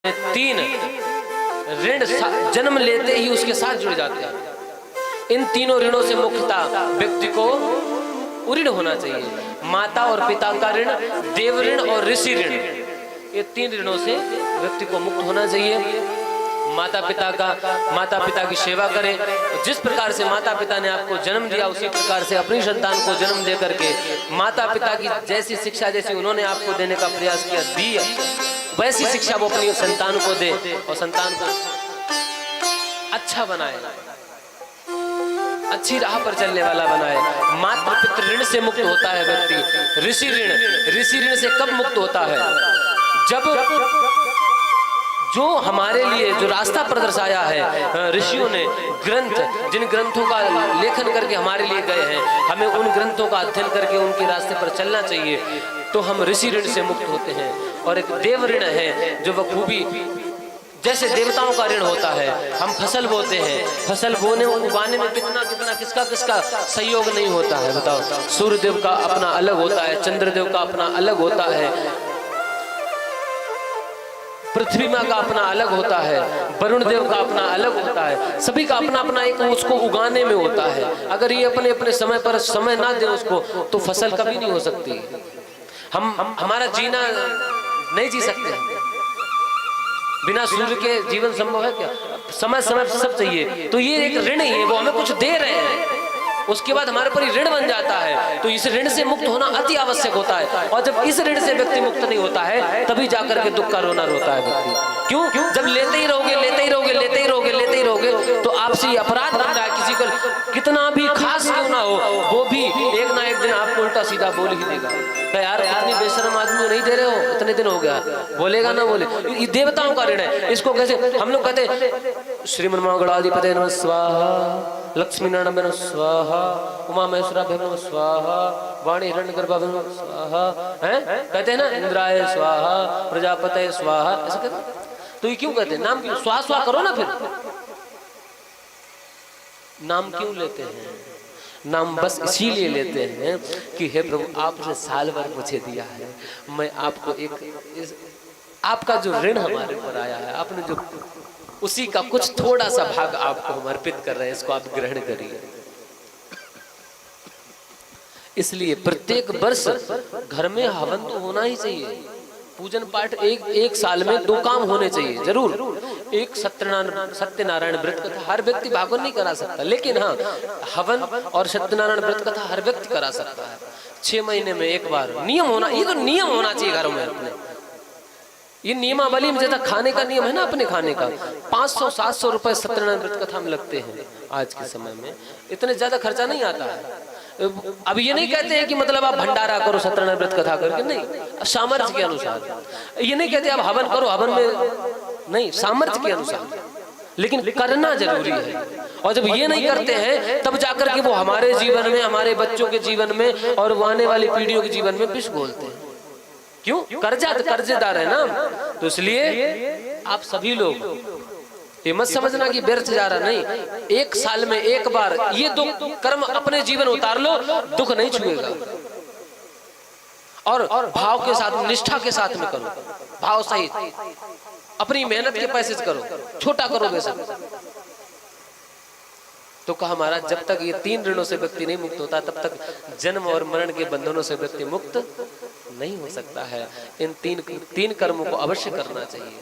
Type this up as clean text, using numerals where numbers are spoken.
तीन ऋण जन्म लेते ही उसके साथ जुड़ जाते हैं। इन तीनों ऋणों से मुक्तता व्यक्ति को उऋण होना चाहिए। माता और पिता का ऋण, देव ऋण और ऋषि ऋण, ये तीन ऋणों से व्यक्ति को मुक्त होना चाहिए। माता पिता की सेवा करें। जिस प्रकार से माता पिता ने आपको जन्म दिया उसी प्रकार से अपनी संतान को जन्म दे करके माता पिता की जैसी शिक्षा जैसी उन्होंने आपको देने का प्रयास किया दी, वैसी शिक्षा वो अपनी संतान को दे और संतान को अच्छा बनाए, अच्छी राह पर चलने वाला बनाए। मातृ पितृ ऋण से मुक्त होता है व्यक्ति। ऋषि ऋण से कब मुक्त होता है? जब जो हमारे लिए जो रास्ता प्रदर्शाया है ऋषियों ने, ग्रंथ, जिन ग्रंथों का लेखन करके हमारे लिए गए हैं, हमें उन ग्रंथों का अध्ययन करके उनके रास्ते पर चलना चाहिए, तो हम ऋषि ऋण से मुक्त होते हैं। और एक देव ऋण है जो बखूबी जैसे देवताओं का ऋण होता है। हम फसल बोते हैं, फसल बोने उगाने में कितना किसका सहयोग नहीं होता है, बताओ। सूर्य देव का अपना अलग होता है, चंद्रदेव का अपना अलग होता है, पृथ्वी माँ का अपना अलग होता है, वरुण देव का अपना अलग होता है। सभी का अपना अपना एक उसको उगाने में होता है। अगर ये अपने अपने समय पर समय ना दे उसको तो फसल कभी नहीं हो सकती। हम हमारा जीना नहीं जी सकते बिना सूर्य के। जीवन संभव है क्या? समय समय सब चाहिए। तो ये एक ऋण ही है, वो हमें कुछ दे रहे हैं, उसके बाद हमारे पर ऋण बन जाता है। तो इस ऋण से मुक्त होना अति आवश्यक होता है। और जब इस ऋण से व्यक्ति मुक्त नहीं होता है तभी जाकर के दुख का रोना रोता है व्यक्ति। क्यों? जब लेते ही रहोगे तो आपसे अपराध बन रहा है। किसी को कितना भी खास क्यों ना हो, वो भी एक ना एक दिन आपको उल्टा सीधा बोल ही देगा। तो यार इतनी बेशर्म आदमी नहीं दे रहे हो, इतने दिन हो गया, बोलेगा ना बोले। ये देवताओं का ऋण है। इसको कैसे हम लोग कहते श्रीमन मंगलाधिपते नमः स्वाहा, लक्ष्मी नारायण नमः स्वाहा, उमा महेश्वराभ्य नमः स्वाहा, वाणी हिरण्यगर्भाभ्य नमः स्वाहा, हैं कहते हैं ना, इंद्राय स्वाहा, प्रजापते स्वाहा, ऐसा कहते हैं। तो ये क्यों कहते हैं? नाम क्यों? स्वाहा करो ना। फिर नाम क्यों लेते हैं? नाम बस इसीलिए लेते हैं कि हे प्रभु आपने साल भर मुझे दिया है, मैं आपको आपका जो ऋण हमारे पर आया है, आपने जो उसी का कुछ थोड़ा सा भाग आपको हम अर्पित कर रहे हैं, इसको आप ग्रहण करिए। इसलिए प्रत्येक वर्ष घर में हवन तो होना ही चाहिए। पूजन पाठ एक साल में 2 काम होने चाहिए जरूर। एक सत्यनारायण व्रत कथा हर व्यक्ति भागवत नहीं करा सकता, लेकिन हाँ हवन और सत्यनारायण व्रत कथा हर व्यक्ति करा सकता है। 6 महीने में एक बार नियम होना, ये तो नियम होना चाहिए घरों में अपने। ये नियमावली में जैसा खाने का नियम है ना, अपने खाने का 500-700 रुपए सत्यनारायण व्रत कथा में लगते हैं। आज के समय में इतने ज्यादा खर्चा नहीं आता है। अब ये नहीं कहते हैं कि मतलब आप भंडारा करो सत्यनारायण व्रत कथा करके, नहीं, सामर्थ्य के अनुसार। ये नहीं कहते आप हवन करो, हवन में नहीं, सामर्थ्य के अनुसार, लेकिन करना जरूरी है। और जब ये नहीं करते हैं तब जाकर के वो हमारे जीवन में, हमारे बच्चों के जीवन में और वो आने वाली पीढ़ियों के जीवन में विष घोलते हैं। क्यों? कर्जेदार है ना। तो इसलिए आप सभी लोग ये मत समझना कि व्यर्थ जा रहा, नहीं। एक साल में एक बार ये दुख कर्म अपने जीवन उतार लो, दुख नहीं छुएगा। और भाव के साथ, निष्ठा के साथ में करो, भाव सहित अपनी मेहनत के पैसे से करो, छोटा करो बेशक। तो कहा महाराज जब तक ये 3 ऋणों से व्यक्ति नहीं मुक्त होता तब तक जन्म और मरण के बंधनों से व्यक्ति मुक्त नहीं हो सकता है। इन तीन कर्मों को अवश्य करना चाहिए।